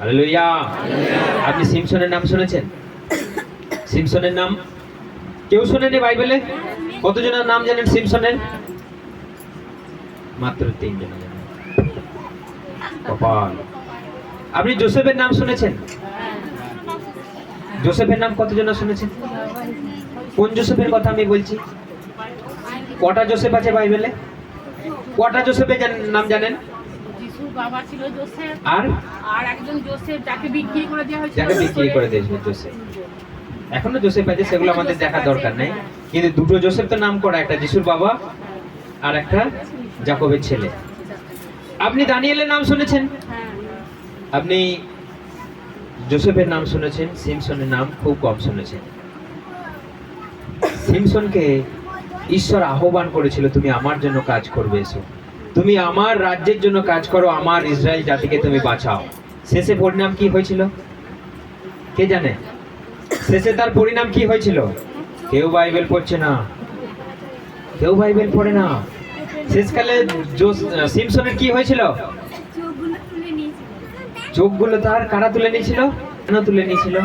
Hallelujah. আপনি সিমসনের নাম শুনেছেন? সিমসনের নাম কেউ শোনেনি বাইবেলে? কতজনের নাম জানেন সিমসনের? মাত্র 3 জন জানেন। কপাল। আপনি জোসেফের নাম শুনেছেন? জোসেফের নাম কতজন শুনেছেন? কোন জোসেফের কথা আমি বলছি? কটা জোসেফ আছে বাইবেলে? কটা জোসেফের নাম জানেন? যিশুর বাবা ছিল জোসেফ, আর একজন জোসেফ যাকে বিক্রি করে দেওয়া হয়েছিল। যাকে বিক্রি করে দিয়েছিল জোসেফ। এখনো জোসেফ আছে, সেগুলো আমাদের দেখার দরকার নেই। কিন্তু দুটো জোসেফ তো নাম করা, একটা যিশুর বাবা আর একটা যাকবের ছেলে। আপনি দানিয়েলের নাম শুনেছেন? আপনি জোসেফের নাম শুনেছেন, সিমসনের নাম খুব কম শুনেছেন। সিমসনকে ঈশ্বর আহ্বান করেছিল, তুমি আমার জন্য কাজ করবে, এসো তুমি আমার রাজ্যের জন্য কাজ করো, আমার ইসরায়েল জাতিকে তুমি বাঁচাও। শেষে পরিণাম কি হয়েছিল কে জানে? শেষে তার পরিণাম কি হয়েছিল? কেউ বাইবেল পড়ছে না, কেউ বাইবেল পড়ে না। শেষকালে সিমসনের কি হয়েছিল? চোখগুলো তার কারা তুলে নিয়েছিল? কেন তুলে নিয়েছিল?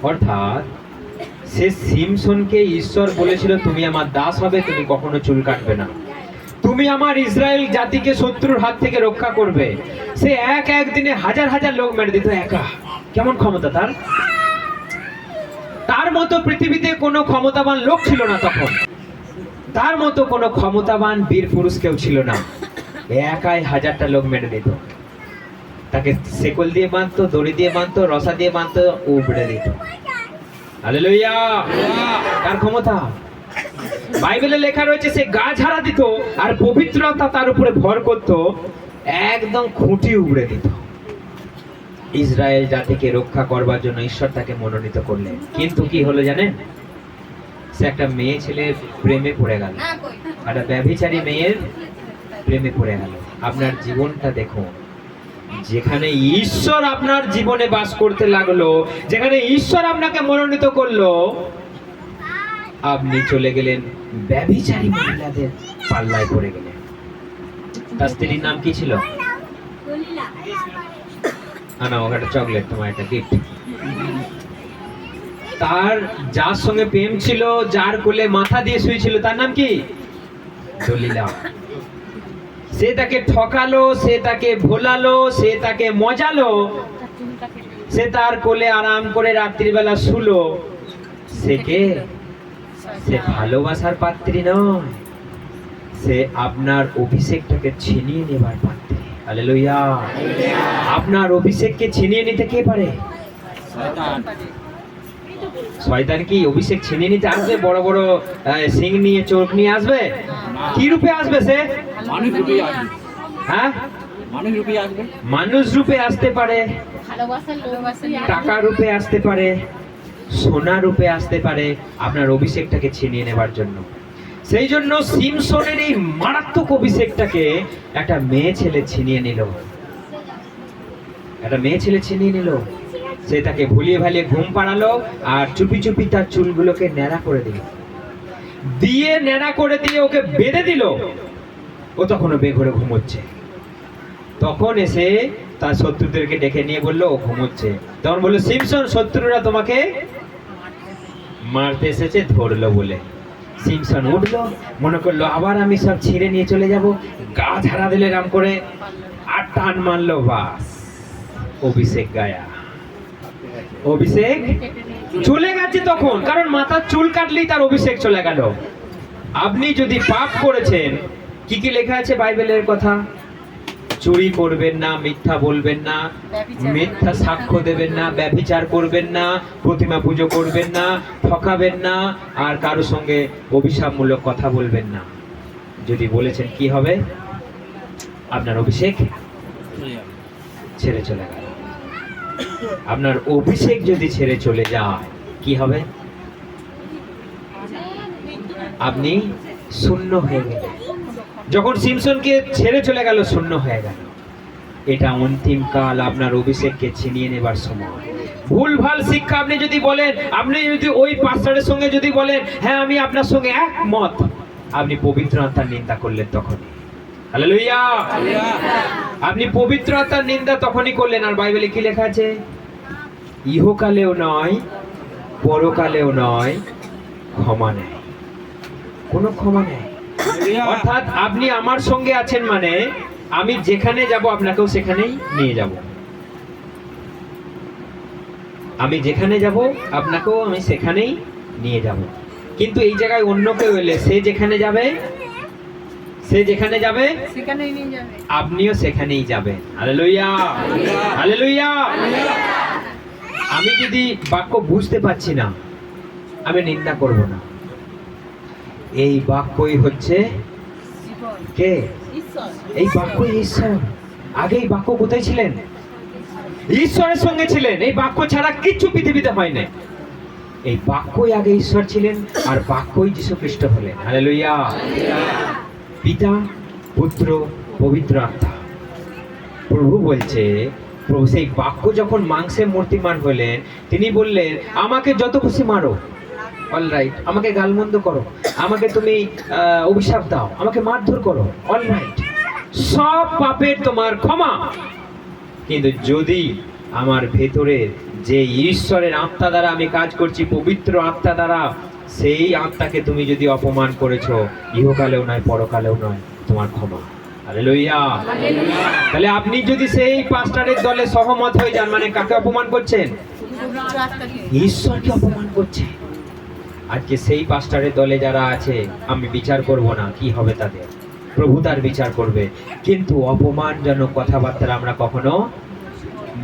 অর্থাৎ সে সিমসনকে ঈশ্বর বলেছিল, তুমি আমার দাস হবে, তুমি কখনো চুল কাটবে না, তুমি আমার ইসরায়েল জাতিকে শত্রুর হাত থেকে রক্ষা করবে। সে এক দিনে হাজার হাজার লোক মেরে দিত একা। কেমন ক্ষমতা তার! তার মতো পৃথিবীতে কোনো ক্ষমতাবান লোক ছিল না তখন, তার মতো কোনো ক্ষমতাবান বীর পুরুষ কেউ ছিল না। একাই হাজারটা লোক মেরে দিত। তাকে শেকল দিয়ে বাঁধতো, দড়ি দিয়ে বাঁধতো, রসা দিয়ে বাঁধতো, উবড়ে দিত। হালেলুয়া! তার ক্ষমতা বাইবেলে লেখা রয়েছে, সে গা ঝাড়া দিত আর পবিত্রতা তার উপরে ভর করত, একদম খুঁটি উবড়ে দিত। ইসরায়েল জাতিকে রক্ষা করবার জন্য ঈশ্বর তাকে মনোনীত করলেন। কিন্তু কি হলো জানেন? সে একটা মেয়ে ছেলের প্রেমে পড়ে গেল, একটা ব্যভিচারী মেয়ের প্রেমে পড়ে গেল। আপনার জীবনটা দেখুন, যেখানে ঈশ্বর আপনার জীবনে বাস করতে লাগলো, যেখানে ঈশ্বর আপনাকে মনোনীত করলো, আপনি চলে গেলেন ব্যভিচারী মহিলাদের পাল্লায় পড়ে গেলেন। তার স্ত্রীর নাম কি ছিল? না, ওটা চকলেট, তোমার একটা গিফট। তার যার সঙ্গে প্রেম ছিল, যার কোলে মাথা দিয়ে শুয়েছিল, তার নাম কি? দলিলা। সে তাকে ঠকালো, সে তাকে ভোলালো, সে তাকে মজালো, সে তার কোলে আরাম করে রাত্রিবেলা শুলো। সে কে? সে ভালোবাসার পাত্রী নয়, সে আপনার অভিষেকটাকে ছিনিয়ে নেবার পাত্রী। হালেলুয়া! আপনার অভিষেককে ছিনিয়ে নিতে কে পারে? শয়তান কি অভিষেক ছিনিয়ে নিতে আসবে? বড় বড় সিং নিয়ে, চোখ নিয়ে আসবে? কি রূপে আসবে সে? হ্যাঁ, মানুষ রূপে আসতে পারে, টাকা রূপে আসতে পারে, সোনা রূপে আসতে পারে, আপনার অভিষেকটাকে ছিনিয়ে নেবার জন্য। সেই জন্য সিমসনের এই মারাত্মক অভিষেকটাকে একটা মেয়ে ছেলে ছিনিয়ে নিল। একটা মেয়ে ছেলে ছিনিয়ে নিল। সে তাকে ভুলিয়ে ভালিয়ে ঘুম পাড়ালো আর চুপি চুপি তার চুলগুলোকে ন্যাড়া করে দিল, দিয়ে ন্যাড়া করে দিয়ে ওকে বেঁধে দিল। ও তখনও বেঘরে ঘুমোচ্ছে। তখন এসে তার শত্রুদেরকে ডেকে নিয়ে বললো ও ঘুমোচ্ছে। তখন বললো, সিমসন, শত্রুরা তোমাকে মারতে এসেছে, ধরলো বলে। সিমসন উঠলো, মনে করলো আবার আমি সব ছিঁড়ে নিয়ে চলে যাব। গা ঝাড়া দিলে রাম করে, আর টান মারলো, বাস অভিষেক গায়া। অভিষেক চলে গেছে তখন, কারণ মাথার চুল কাটলেই তার অভিষেক চলে গেল। আপনি যদি পাপ করেছেন, কি কি লেখা আছে বাইবেলের কথা? চুরি করবেন না, মিথ্যা বলবেন না, মিথ্যা সাক্ষ্য দেবেন না, ব্যভিচার করবেন না, প্রতিমা পুজো করবেন না, ঠকাবেন না, আর কারোর সঙ্গে অভিশাপমূলক কথা বলবেন না। যদি বলেছেন, কি হবে? আপনার অভিষেক ছেড়ে চলে গেল। আপনার অভিষেক যদি ছেড়ে চলে যায়, কি হবে? আপনি শূন্য হয়ে গেলেন। যখন সিমসনকে ছেড়ে চলে গেল, শূন্য হয়ে গেল। এটা অন্তিম কাল, আপনার অভিষেককে ছিনিয়ে নেবার সময়। ভুলভাল শিক্ষা আপনি যদি বলেন, আপনি যদি ওই পাস্টারের সঙ্গে যদি বলেন, হ্যাঁ আমি আপনার সঙ্গে একমত, আপনি পবিত্র আত্মার নিন্দা করলেন। তখনই হালেলুয়া। আপনি পবিত্র আত্মার নিন্দা তখনই করলেন, আর বাইবেলে কি লেখা আছে? ইহকালেও নয়, পরকালেও নয়, ক্ষমা নেই, কোনো ক্ষমা নেই। অর্থাৎ আপনি আমার সঙ্গে আছেন মানে আমি যেখানে যাব আপনাকেও সেখানেই নিয়ে যাব। আমি যেখানে যাব আপনাকেও আমি সেখানেই নিয়ে যাব। কিন্তু এই জায়গায় অন্য কেউ এলে সে যেখানে যাবে সেখানেই নিয়ে যাবে, আপনিও সেখানেই যাবেন। Hallelujah, hallelujah. আমি যদি বাক্য বুঝতে পারছি না, আমি নিন্দা করব না। এই বাক্যই হচ্ছে জীবন, কে? ঈশ্বর। এই বাক্যই ঈশ্বর। আগে এই বাক্য কোথায় ছিলেন? ঈশ্বরের সঙ্গে ছিলেন। এই বাক্য ছাড়া কিচ্ছু পৃথিবীতে হয় না। এই বাক্যই আগে ঈশ্বর ছিলেন, আর বাক্যই যীশু খ্রিস্ট হলেন। হালেলুয়া। পিতা, পুত্র, পবিত্র আত্মা। প্রভু বলছে, প্রভু সেই বাক্য যখন মাংসে মূর্তিমান হলেন, তিনি বললেন আমাকে যত খুশি মারো, অলরাইট, আমাকে গালমন্দ করো, আমাকে তুমি অভিশাপ দাও, আমাকে মারধর করো, অলরাইট, সব পাপের তোমার ক্ষমা। কিন্তু যদি আমার ভেতরে যে ঈশ্বরের আত্মা দ্বারা আমি কাজ করছি, পবিত্র আত্মা দ্বারা, সেই আত্মাকে তুমি যদি অপমান করেছো, ইহকালেও নয়, পরকালেও নয়, তোমার ক্ষমা। হালেলুয়া। তাহলে আপনি যদি সেই পাস্টারের দলে সহমত হয়ে যান, মানে কাকে অপমান করছেন? পবিত্র আত্মাকে। ঈশ্বরকে অপমান করছে। আজকে সেই পাস্টারের দলে যারা আছে, আমি বিচার করব না, কি হবে তাদের, প্রভু তার বিচার করবে। কিন্তু অপমানজনক কথাবার্তা আমরা কখনো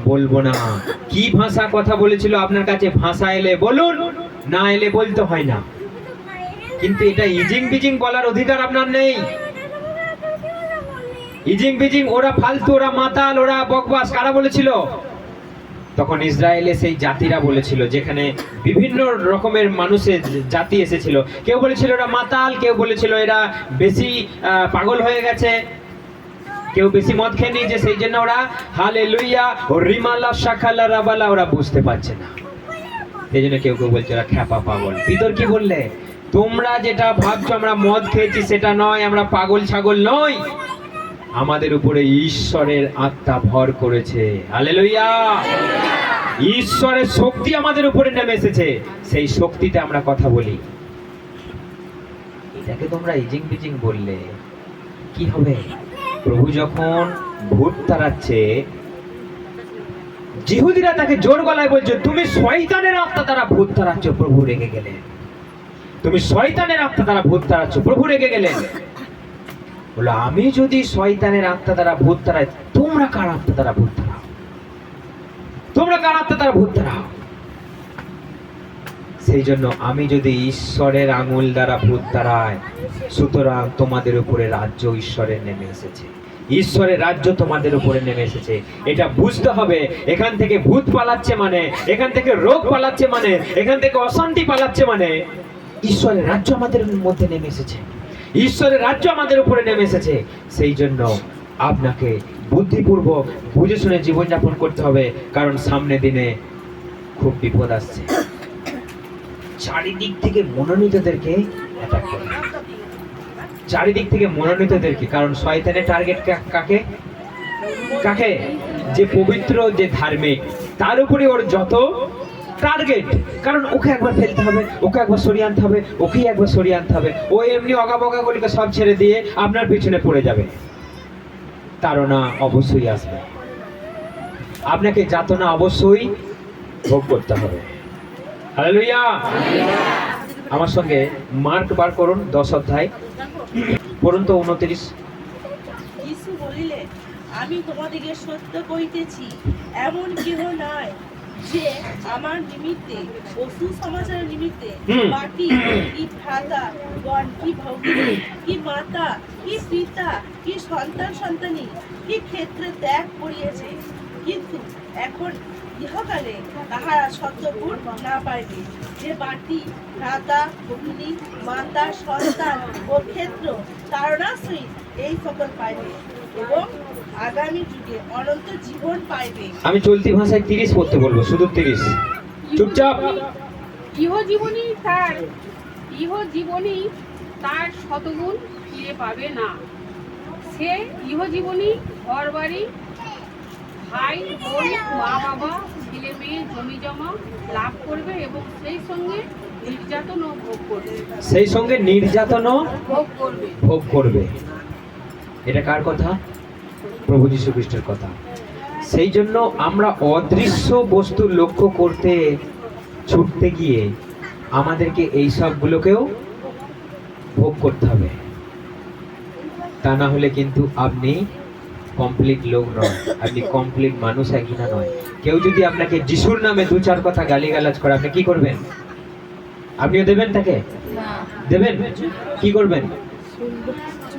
বলবো না। কি ভাষা কথা বলেছিল আপনার কাছে? ভাষা এলে বলুন, না এলে বলতে হয় না। কিন্তু এটা ইজিং বিজিং বলার অধিকার আপনার নেই। ইজিং বিজিং, ওরা ফালতু, ওরা মাতাল, ওরা বকবাস, কারা বলেছিল? তখন ইসরায়েলে সেই জাতিরা বলেছিল, যেখানে বিভিন্ন রকমের মানুষের জাতি এসেছিল। কেউ বলেছিল এরা মাতাল, কেউ বলেছিল এরা বেশি পাগল হয়ে গেছে, কেউ বেশি মদ খেয়ে নিয়েছে, সেই জন্য ওরা হালেলুয়া ও রিমালা শাখালা রাবালা ওরা বুঝতে পারছে না। সেই জন্য কেউ কেউ বলছে ওরা খ্যাপা পাগল। পিতর কি বললে? তোমরা যেটা ভাবছো আমরা মদ খেয়েছি সেটা নয়, আমরা পাগল ছাগল নই, আমাদের উপরে ঈশ্বরের আত্মা ভর করেছে। হালেলুয়া। ঈশ্বরের শক্তি আমাদের উপরে নেমে এসেছে, সেই শক্তিতে আমরা কথা বলি। এটাকে তোমরা ইজিং বিজিং বললে কি হবে? প্রভু যখন ভূত তাড়াচ্ছে, জিহুদিরা তাকে জোর গলায় বলছে তুমি শয়তানের আত্মা দ্বারা ভূত তাড়াচ্ছ। প্রভু রেগে গেলেন। তুমি শয়তানের আত্মা দ্বারা ভূত তাড়াচ্ছ। প্রভু রেগে গেলেন। বলে আমি যদি শয়তানের আত্মা দ্বারা ভূত তাড়াই, তোমরা কার আত্মা দ্বারা ভূত তাড়াও? তোমরা কার আত্মা দ্বারা ভূত তাড়াও? সেই জন্য আমি যদি ঈশ্বরের আঙুল দ্বারা ভূত তাড়াই, সুতরাং তোমাদের উপরে রাজ্য ঈশ্বরের নেমে এসেছে। ঈশ্বরের রাজ্য তোমাদের উপরে নেমে এসেছে। এটা বুঝতে হবে। এখান থেকে ভূত পালাচ্ছে মানে, এখান থেকে রোগ পালাচ্ছে মানে, এখান থেকে অশান্তি পালাচ্ছে মানে ঈশ্বরের রাজ্য আমাদের মধ্যে নেমে এসেছে। ঈশ্বরের রাজ্য আমাদের উপরে নেমে এসেছে। সেই জন্য আপনাকে বুদ্ধিপূর্বক বুঝে শুনে জীবনযাপন করতে হবে, কারণ সামনে দিনে খুব বিপদ আসছে। চারিদিক থেকে মনোনীতদেরকে অ্যাটাক করে, চারিদিক থেকে মনোনীতদেরকে। কারণ শয়তানের টার্গেট কাকে? কাকে? যে পবিত্র, যে ধার্মিক, তার উপরে ওর যত টার্গেট। কারণ ওকে একবার ফেলতে হবে, ওকে একবার সরিয়ে আনতে হবে, ওকেই একবার সরিয়ে আনতে হবে। ও এমনি অগাবগাগুলিকে সব ছেড়ে দিয়ে আপনার পিছনে পড়ে যাবে। তাড়না অবশ্যই আসবে, আপনাকে যাতনা অবশ্যই ভোগ করতে হবে। হালেলুয়া। আমার সঙ্গে মার্ক বার করুন, 10 অধ্যায় পড়ুন তো 29। যিশু বলিলেন, আমি তোমাদিকে সত্য কইতেছি, এমন কেহ নয় যে আমার নিমিত্তে ও সুসমাচারের নিমিত্তে মাটি কি ভ্রাতা গণ, কি ভগিনী, কি মাতা, কি পিতা, কি সন্তান সন্তানী, কি ক্ষেত্রে ত্যাগ করিয়েছে, কিন্তু এখন ইহকালে তাহারা সত্যপুর না পাইবে। যে বাটি, ভ্রাতা, ভগিনী, মাতা, সন্তান ও ক্ষেত্র তারণার সহিত এই সকল পাইবে এবং আগামী যুগে অনন্ত জীবন পাইবে। আমি চলতি ভাষায় 30 পড়তে বলবো, শুধু 30। চুপচাপ। ইহজীবনী তার শতগুণ ফিরে পাবে না। সে ইহজীবনী, ঘর বাড়ি, ভাই বোন, মা বাবা, ছেলে মেয়ে, জমি জমা লাভ করবে এবং সেই সঙ্গে নির্যাতনও ভোগ করবে। সেই সঙ্গে নির্যাতনও ভোগ করবে। ভোগ করবে। এটা কার কথা? প্রভু যীশু খ্রিস্টের কথা। সেই জন্য আমরা অদৃশ্য বস্তু লক্ষ্য করতে ছুটতে গিয়ে আমাদেরকে এই সবগুলোকেও ভোগ করতে হবে। তা না হলে কিন্তু আপনি কমপ্লিট লোক নয়, আপনি কমপ্লিট মানুষ একজনা নয়। কেউ যদি আপনাকে যিশুর নামে দু চার কথা গালিগালাজ করে, আপনি কি করবেন? আপনিও দেবেন তাকে? না, দেবেন? কি করবেন?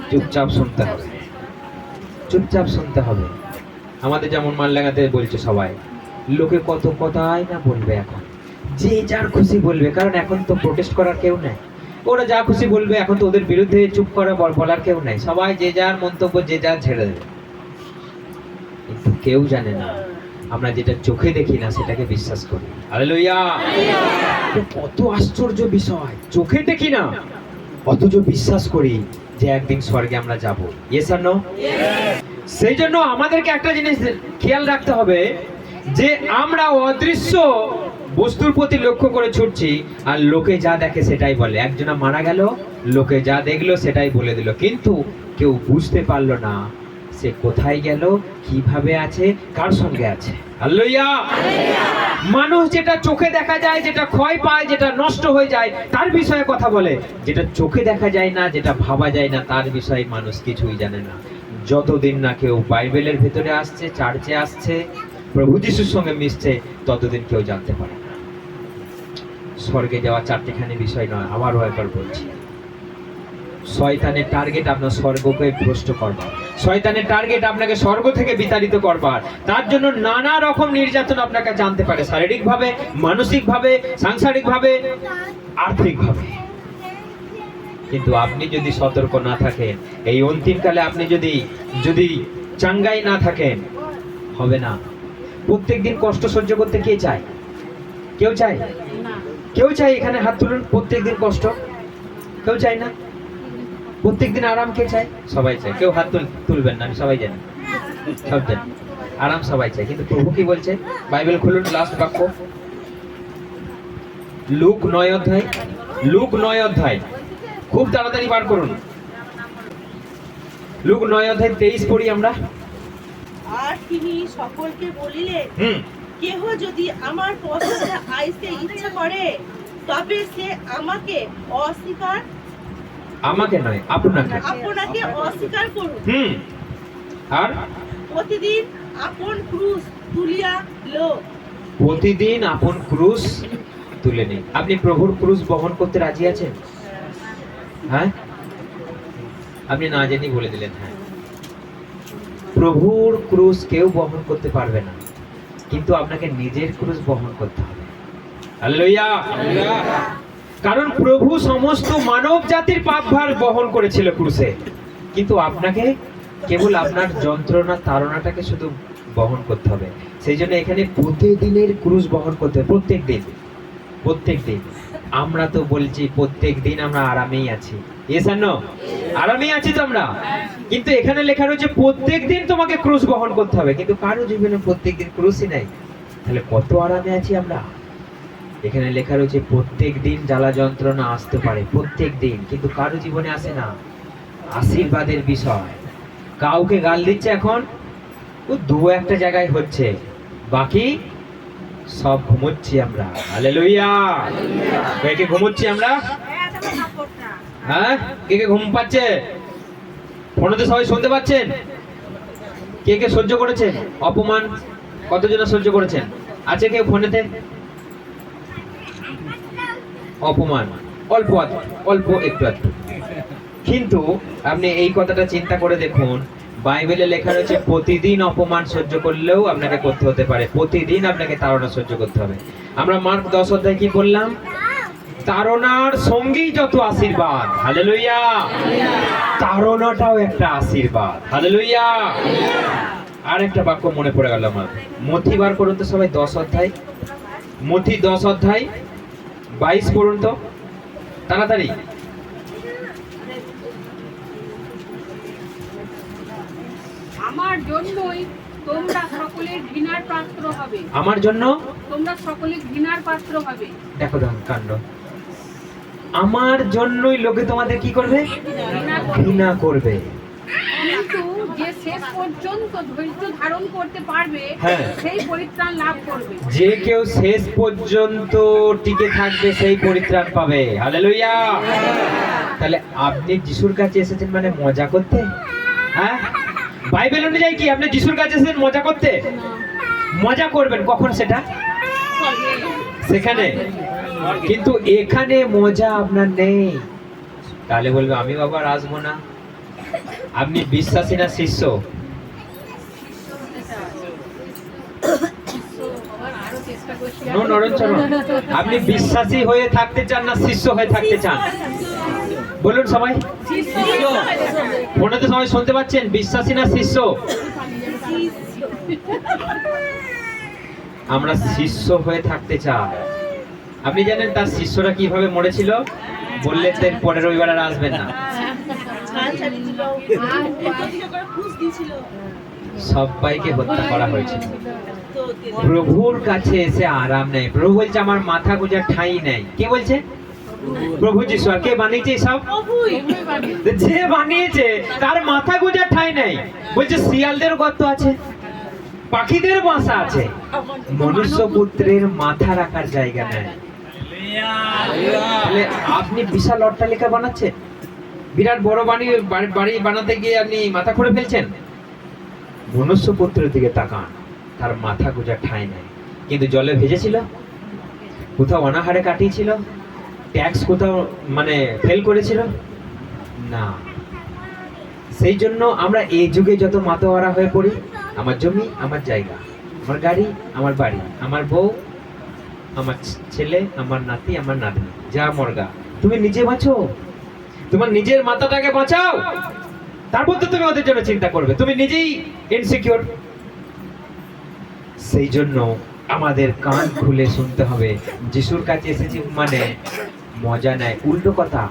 চুপচাপ শুনতে হবে, চুপচাপ শুনতে হবে। আমাদের যেমন মালডাঙ্গাতে বলছে সবাই, লোকে কত কথাই না বলবে, এখন যে যার খুশি বলবে, কারণ এখন তো প্রোটেস্ট করার কেউ নেই। ওরা যা খুশি বলবে, এখন তো ওদের বিরুদ্ধে চুপ করা বলার কেউ নাই। সবাই যে যার মন্তব্য যে যার ছেড়ে দেবে। কিন্তু কেউ জানে না আমরা যেটা চোখে দেখি না সেটাকে বিশ্বাস করি। হালেলুয়া! এটা কত আশ্চর্য বিষয়, চোখে দেখি না অথচ বিশ্বাস করি যে একদিন স্বর্গে আমরা যাব। ইয়েস আর নো? সেই জন্য আমাদেরকে একটা জিনিস খেয়াল রাখতে হবে যে আমরা অদৃশ্য বস্তুর প্রতি লক্ষ্য করে ছুটছি, আর লোকে যা দেখে সেটাই বলে। একজনা মারা গেল, লোকে যা দেখলো সেটাই বলে দিল, কিন্তু কেউ বুঝতে পারলো না সে কোথায় গেল, কিভাবে আছে, কার সঙ্গে আছে। হালেলুয়া! মানুষ যেটা চোখে দেখা যায়, যেটা ক্ষয় পায়, যেটা নষ্ট হয়ে যায়, তার বিষয়ে কথা বলে। যেটা চোখে দেখা যায় না, যেটা ভাবা যায় না, তার বিষয়ে মানুষ কিছুই জানে না। যতদিন না কেউ বাইবেলের ভেতরে আসছে, চার্চে আসছে, প্রভু যিশুর সঙ্গে মিশছে, ততদিন কেউ জানতে পারে না। স্বর্গে যাওয়া চারটিখানি বিষয় নয়, আবারও একবার বলছি। শয়তানের টার্গেট আপনার স্বর্গকে ভ্রষ্ট করবার, শয়তানের টার্গেট আপনাকে স্বর্গ থেকে বিতাড়িত করবার। তার জন্য নানা রকম নির্যাতন আপনাকে জানতে পারে, শারীরিকভাবে, মানসিকভাবে, সাংসারিকভাবে, আর্থিকভাবে। কিন্তু আপনি যদি সতর্ক না থাকেন, এই অন্তিমকালে আপনি যদি চাঙ্গাই না থাকেন, হবে না। প্রত্যেকদিন কষ্ট সহ্য করতে কে চায়? কেউ চায়? না। কেউ চায়? এখানে হাত তুলুন। প্রত্যেকদিন কষ্ট কেউ চায় না? প্রত্যেকদিন আরাম কে চায়? সবাই চায়। কেউ হাত তুলবেন না, আমি সবাই জানি, সব জানি, আরাম সবাই চায়। কিন্তু প্রভু কি বলছে? বাইবেল খুলুন, লাস্ট বাক্য, লুক 9 অধ্যায়, লুক 9 অধ্যায়, খুব তাড়াতাড়ি বার করুন। লুক 9 অধ্যায় 23 পড়ি আমরা। আর তিনি সকলকে বলিলেন, কেহ যদি আমার পথে আইতে ইচ্ছা করে, তবে সে আমাকে অস্বীকার, আমাকে নয়, আপনাকে অস্বীকার করুন। আর প্রতিদিন আপন ক্রুশ তুলিয়া লো। প্রতিদিন আপন ক্রুশ তুলে নিন। আপনি প্রভুর ক্রুশ বহন করতে রাজি আছেন? হ্যাঁ, আপনি না জেনেই বলে দিলেন হ্যাঁ। প্রভুর ক্রুশ কেউ বহন করতে পারবে না, কিন্তু আপনাকে নিজের ক্রুশ বহন করতে হবে। হালেলুয়া! কারণ প্রভু সমস্ত মানব জাতির পাপভার বহন করেছিল ক্রুশে, কিন্তু আপনাকে কেবল আপনার যন্ত্রণা, তাড়নাটাকে শুধু বহন করতে হবে। সেই জন্য এখানে প্রতিদিনের ক্রুশ বহন করতে হবে, প্রত্যেক দিন, প্রত্যেক দিন। আমরা তো বলছি প্রত্যেক দিন আমরা আরামেই আছি। ইয়েস আর নো? আরামেই আছি তো আমরা, কিন্তু এখানে লেখা রয়েছে প্রত্যেক দিন তোমাকে ক্রুশ বহন করতে হবে। কিন্তু কারো জীবনে প্রত্যেক দিন ক্রুশই নাই, তাহলে কত আরামে আছি আমরা? এখানে লেখা রয়েছে প্রত্যেক দিন জ্বালা যন্ত্রণা আসতে পারে, প্রত্যেক দিন, কিন্তু কারো জীবনে আসে না। আশীর্বাদের বিষয়। কাউকে গাল দিচ্ছে এখন, ও দু একটা জায়গায় হচ্ছে, বাকি সব ঘুমোচ্ছি আমরা। হালেলুয়া! কে কে ঘুমোচ্ছি আমরা? হ্যাঁ, কে কে ঘুম পাচ্ছে? ফোনেতে সবাই শুনতে পাচ্ছেন? কে কে সহ্য করেছেন অপমান? কতজন সহ্য করেছেন? আছে কেউ ফোনেতে? অপমান অল্প অল্প, একটু একটু। কিন্তু আপনি এই কথাটা চিন্তা করে দেখুন, বাইবেলে লেখা রয়েছে প্রতিদিন অপমান সহ্য করলেও আপনাকে করতে হতে পারে, প্রতিদিন আপনাকে তাড়না সহ্য করতে হবে। আমরা মার্ক 10 অধ্যায় কি বললাম? তাড়নার সঙ্গেই যত আশীর্বাদ। হালেলুয়া! তাড়নাটাও একটা আশীর্বাদ। হালেলুয়া! আর একটা বাক্য মনে পড়ে গেল আমার, মথি বার করুন তো সবাই, 10 অধ্যায়, মথি 10 অধ্যায় 22 পড়ুন তো তাড়াতাড়ি। আমার জন্যই তোমরা সকলে ঘৃণার পাত্র হবে। আমার জন্য তোমরা সকলে ঘৃণার পাত্র হবে। দেখো কাণ্ড, আমার জন্যই লোকে তোমাদের কি করবে? ঘৃণা করবে। কিন্তু যে শেষ পর্যন্ত ধৈর্য ধারণ করতে পারবে হ্যাঁ। সেই পরিত্রাণ লাভ করবে। যে কেউ শেষ পর্যন্ত টিকে থাকবে সেই পরিত্রাণ পাবে। হালেলুয়া। তাহলে আপনি যিশুর কাছে এসেছেন মানে মজা করতে? হ্যাঁ, বাইবেল অনুযায়ী কি আপনি যিশুর কাছে এসেছেন মজা করতে? মজা করবেন কখন? সেটা সেখানে, কিন্তু এখানে মজা আপনার নেই। তাহলে বলবে আমি বাবা আর আসবো না। আপনি বিশ্বাসী না শিষ্য? আরো চেষ্টা করছি। নো নরঞ্চরণ, আপনি বিশ্বাসী হয়ে থাকতে চান না শিষ্য হয়ে থাকতে চান? বলুন সবাই, ফোনে তো সবাই শুনতে পাচ্ছেন। বিশ্বাসী না শিষ্য? আমরা শিষ্য হয়ে থাকতে চাই। আপনি জানেন তার শিষ্যরা কিভাবে মরেছিল? বললে তার পরের রবিবার আর আসবেন না। সবাইকে হত্যা করা হয়েছিল। প্রভুর কাছে এসে আরাম নেই। প্রভু বলছে আমার মাথা গোজার ঠাঁই নেই। কে বলছে? প্রভু যিশু। আর কে বানিয়েছে সব? যে বানিয়েছে তার মাথা গোজার ঠাঁই নেই। বলছে শিয়ালদের গর্ত আছে, পাখিদের বাসা আছে, মনুষ্য পুত্রের মাথা রাখার জায়গা নেই। তাহলে আপনি বিশাল অট্টালিকা বানাচ্ছেন, বিরাট বড় বাড়ি বানাতে গিয়ে আপনি মাথা খুঁড়ে ফেলছেন। মনুষ্য পুত্রের দিকে তাকান, তার মাথা গোজার ঠাঁই নেই। কিন্তু জলে ভেজেছিল, কোথাও অনাহারে কাটিয়েছিল, ট্যাক্স কোথাও মানে ফেল করেছিল না। সেই জন্য আমরা এই যুগে যত মাতোয়ারা হয়ে পড়ি, আমার জমি, আমার জায়গা, আমার গাড়ি, আমার বাড়ি, আমার বউ, আমার ছেলে, আমার নাতি, আমার নাতনি, যা মর্গা। তুমি নিজে বাঁচো, তোমার নিজের মাথাটাকে বাঁচাও, তারপর তো তুমি ওদের জন্য চিন্তা করবে। তুমি নিজেই ইনসিকিউর। সেই জন্য আমাদের কান খুলে শুনতে হবে। যিশুর কাছে এসেছি মানে মজা নেয়। উল্টো কথা,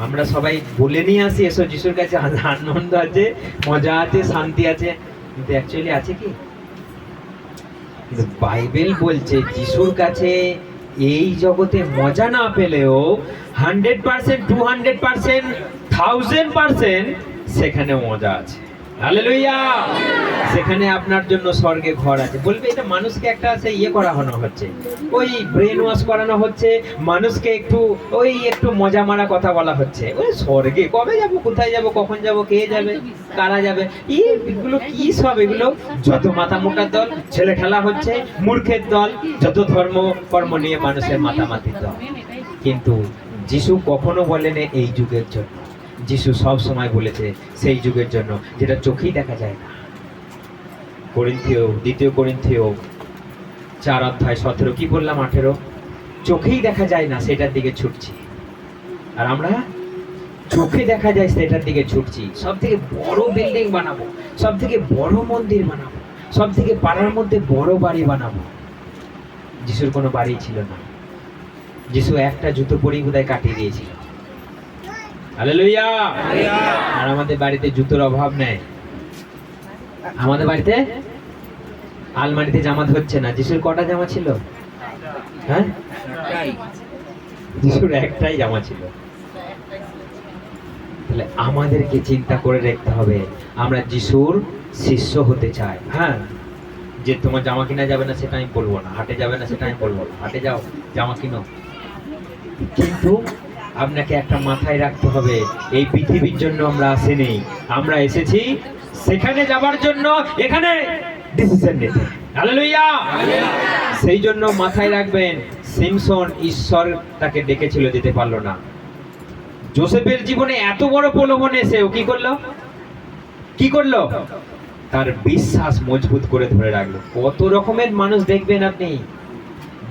আমরা সবাই বলে নিয়ে আসি এসো যিশুর কাছে, আনন্দ আছে, মজা আছে, শান্তি আছে, কিন্তু অ্যাকচুয়ালি আছে কি? কিন্তু বাইবেল বলছে যিশুর কাছে এই জগতে মজা না পেলেও 100%, 200%, 1000% সেখানে মজা আছে। হালেলুয়া। সেখানে আপনার জন্য স্বর্গে ঘর আছে। বলবে এটা মানুষকে একটা করা হচ্ছে, ওই ব্রেন ওয়াশ করানো হচ্ছে, মানুষকে একটু মজা মারা কথা বলা হচ্ছে। ওই স্বর্গে কবে যাব, কোথায় যাব, কখন যাব, কে যাবে, কারা যাবে, এগুলো কি সব? এগুলো যত মাথা মোটার দল, ছেলে খেলা হচ্ছে, মূর্খের দল, যত ধর্ম কর্ম নিয়ে মানুষের মাতামাতির দল। কিন্তু যিশু কখনো বলেন এই যুগের জন্য। যিশু সব সময় বলেছে সেই যুগের জন্য যেটা চোখেই দেখা যায় না। দ্বিতীয় করিন্থীয় 4:17 কি বললাম? 18 চোখেই দেখা যায় না সেটার দিকে ছুটছি। আর আমরা চোখে দেখা যায় সেটার দিকে ছুটছি। সব থেকে বড় বিল্ডিং বানাবো, সব থেকে বড় মন্দির বানাবো, সব থেকে পাড়ার মধ্যে বড় বাড়ি বানাবো। যিশুর কোনো বাড়ি ছিল না। যিশু একটা জুতো পরেই বোধহয় কাটিয়ে দিয়েছিল। হালেলুয়া। আর আমাদের বাড়িতে জুতোর অভাব নেই। আমাদের বাড়িতে আলমারিতে জামা ধরছে না। যিশুর কটা জামা ছিল? হ্যাঁ, যিশুর একটাই জামা ছিল। তাহলে আমাদেরকে চিন্তা করে রাখতে হবে, আমরা যিশুর শিষ্য হতে চাই। হ্যাঁ, যে তোমার জামা কিনা যাবে না সেটা আমি বলবো না, হাটে যাবে না সেটা আমি বলবো না, হাটে যাও, জামা কিনো। কিন্তু আপনাকে একটা মাথায় রাখতে হবে, এই পৃথিবীর জন্য আমরা আসিনি, আমরা এসেছি সেখানে যাবার জন্য, এখানে ডিসিশন নিতে। হালেলুয়া। সেই জন্য মাথায় রাখবেন, সিমসন ঈশ্বর তাকে ডেকেছিল, যেতে পারলো না। যোসেফের জীবনে এত বড় প্রলোভন এসেও কি করলো? তার বিশ্বাস মজবুত করে ধরে রাখলো। কত রকমের মানুষ দেখবেন আপনি,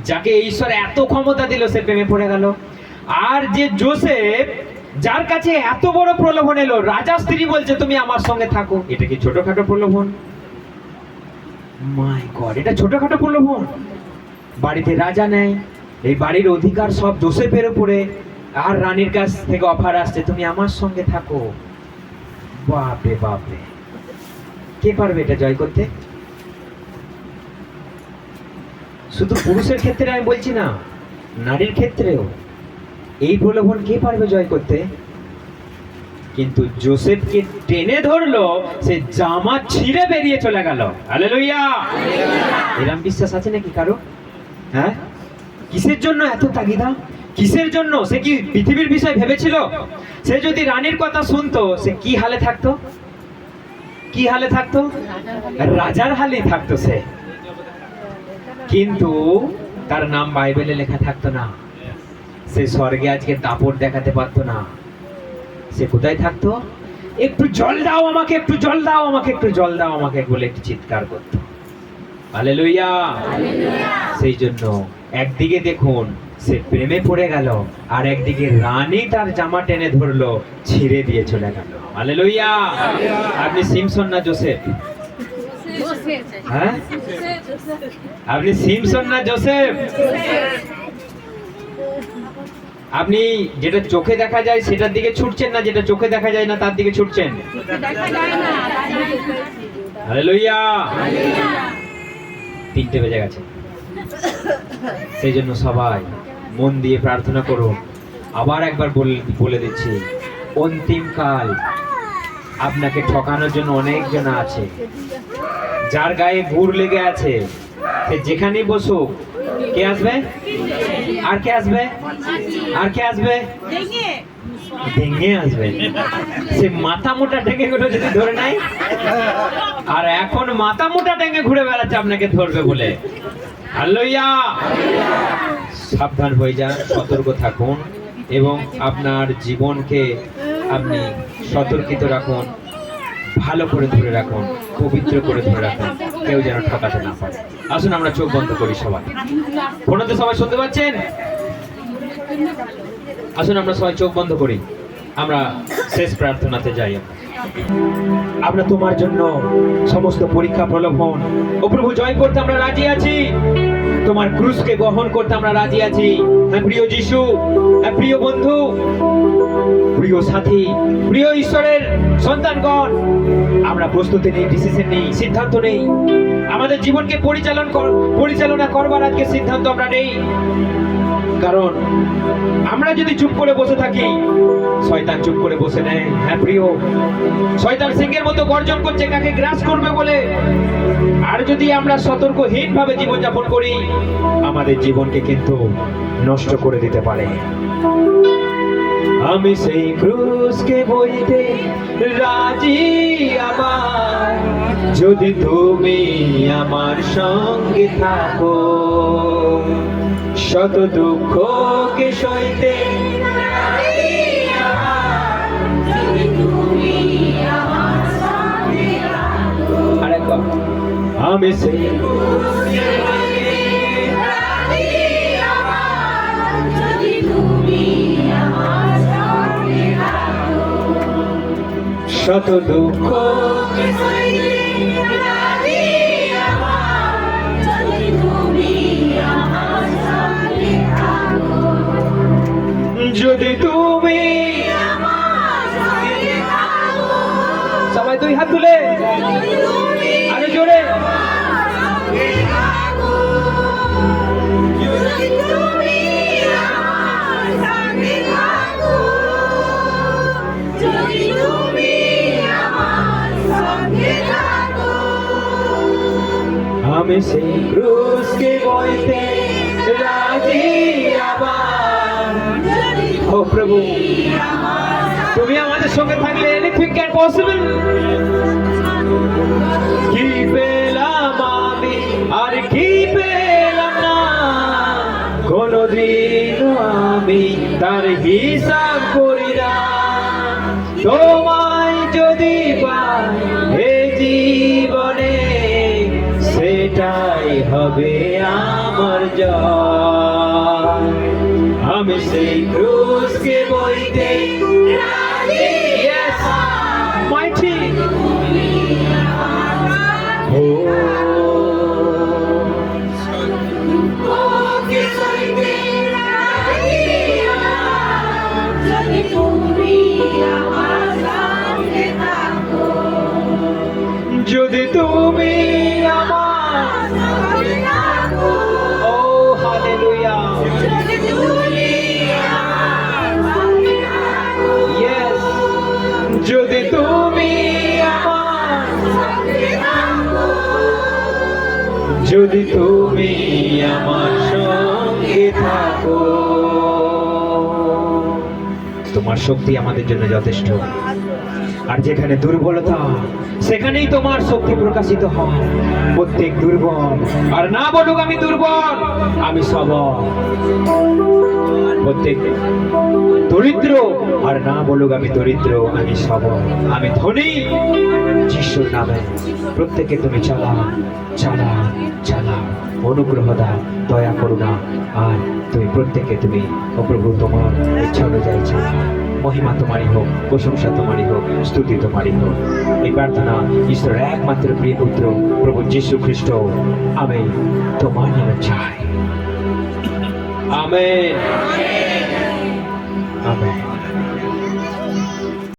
যাকে ঈশ্বর এত ক্ষমতা দিল সে প্রেমে পড়ে গেল। আর যে যোসেফ, যার কাছে এত বড় প্রলোভন এলো, রাজা স্ত্রী বলছে তুমি আমার সঙ্গে থাকো, এটা কি ছোটখাটো প্রলোভন? মাই গড, এটা ছোটখাটো প্রলোভন? বাড়িতে রাজা নেই, এই বাড়ির অধিকার সব যোসেফের উপরে, আর রানীর কাছ থেকে অফার আসছে তুমি আমার সঙ্গে থাকো। বাপরে বাপরে, কে পারবে এটা জয় করতে? শুধু পুরুষের ক্ষেত্রে আমি বলছি না, নারীর ক্ষেত্রেও এই প্রলোভন কে পারবে জয় করতে? কিন্তু যোসেফকে টেনে ধরলো, সে জামা ছিঁড়ে বেরিয়ে চলে গেল। হালেলুয়া! এরম বিশ্বাস আছে নাকি কারো? হ্যাঁ, কিসের জন্য এত তাগিদা? কিসের জন্য? সে কি পৃথিবীর বিষয় ভেবেছিল? সে যদি রানীর কথা শুনতো, সে কি হালে থাকতো? কি হালে থাকতো? রাজার হালে থাকতো সে। কিন্তু তার নাম বাইবেলে লেখা থাকতো না। সে স্বর্গে আজকে দাপট দেখাতে পারতো না। সে কোথায় থাকতো? একটু জল দাও আমাকে, একটু জল দাও আমাকে, একটু জল দাও আমাকে বলে একটু চিৎকার করতো। হালেলুয়া! সেই জন্য একদিকে দেখুন সে প্রেমে পড়ে গেল, আর একদিকে রানী তার জামা টেনে ধরলো, ছিঁড়ে দিয়ে চলে গেল। হালেলুয়া! আপনি সিমসন না জোসেফ? হ্যাঁ, আপনি সিমসন না জোসেফ? আপনি যেটা চোখে দেখা যায় সেটার দিকে ছুটছেন, না যেটা চোখে দেখা যায় না তার দিকে ছুটছেন? হালেলুয়া! 3টে বেজে গেছে। সেই জন্য সবাই মন দিয়ে প্রার্থনা করুন। আবার একবার বলে দিচ্ছি, অন্তিম কাল আপনাকে ঠকানোর জন্য অনেকজন আছে। যার গায়ে গুড় লেগে আছে সে যেখানেই বসুক, কে আসবে? আর কে আসবে? আর কে আসবে? ডেঙ্গে আসবে। সে মাথা মোটা ডেঙ্গে গুলো যদি ধরে নেয়, আর এখন মাথা মোটা ডেঙ্গে ঘুরে বেড়াচ্ছে আপনাকে ধরবে বলে। হালেলুয়া! সাবধান হয়ে যান, সতর্ক থাকুন এবং আপনার জীবনকে আপনি সতর্কিত রাখুন, ভালো করে ধরে রাখুন, পবিত্র করে ধরে রাখুন, কেউ যেন ঠকাতে না পারে। আসুন আমরা চোখ বন্ধ করি সবাই। ফোনেতে সবাই শুনতে পাচ্ছেন? আসুন আমরা সবাই চোখ বন্ধ করি, আমরা শেষ প্রার্থনাতে যাই। আমরা তোমার জন্য সমস্ত পরীক্ষা প্রলোভন ও প্রভু জয় করতে আমরা রাজি আছি। তোমার ক্রুশকে বহন করতে আমরা রাজি আছি। হ্যাঁ প্রিয় যিশু, হ্যাঁ প্রিয় বন্ধু, প্রিয় সাথী, প্রিয় ঈশ্বরের সন্তানগণ, আমরা প্রস্তুতি নেই, ডিসিশন নেই, সিদ্ধান্ত নেই। আমাদের জীবনকে পরিচালনা করবার আজকে সিদ্ধান্ত আমরা নেই। কারণ আমরা যদি চুপ করে বসে থাকি, শয়তান চুপ করে বসে নেয়। হ্যাঁ প্রিয়, শয়তান সিংহের মতো গর্জন করছে কাকে গ্রাস করবে বলে। আর যদি আমরা সতর্কহীন ভাবে জীবনযাপন করি, আমাদের জীবনকে কিন্তু নষ্ট করে দিতে পারে। আমি সেই ক্রুশকে বইতে রাজি আবার, যদি তুমি আমার সঙ্গে থাকো। শত দুঃখকে সইতে আরেকবার, আমি সেই শত দুঃখ যদি তুমি সবাই দুই হাত তুলে আরো জোরে, আমি সেই ক্রুশকে বইতে রাজি আবার। ও প্রভু, তুমি আমাদের সঙ্গে থাকলে এনিথিং ক্যান পসিবল। কি পেলাম আমি আর কি পেলাম না, কোনদিন আমি তার হিসাব করি না। তোমায় যদি পাই এ জীবনে, সেটাই হবে আমার জয়। আমি সেই ক্রুশকে বইতে রাজি। Yes, mighty. Oh, যদি যদি তুমি আমার ও হালেলুয়া ইয়েস যদি তুমি আমার যদি তুমি আমার সঙ্গে থাকো তোমার শক্তি আমাদের জন্য যথেষ্ট আর যেখানে দুর্বলতা সেখানেই তোমার শক্তি প্রকাশিত হয় প্রত্যেক দুর্বল আর না বলুক আমি দুর্বল আমি সবল প্রত্যেক দরিদ্র আর না বলুক আমি দরিদ্র আমি সবল আমি ধনী যিশুর নামে প্রত্যেকে তুমি চালা চালা চালা অনুগ্রহ দাও দয়া করুণা আর তুমি প্রত্যেকে তুমি ও প্রভু তোমার ইচ্ছা অনুযায়ী চালা মহিমা তোমারই হোক প্রশংসা তোমারই হোক স্তুতি তোমারই হোক এই প্রার্থনা ঈশ্বরের একমাত্র প্রিয় পুত্র প্রভু যীশু খ্রিস্ট আমি তোমার নামে চাই আমেন আমেন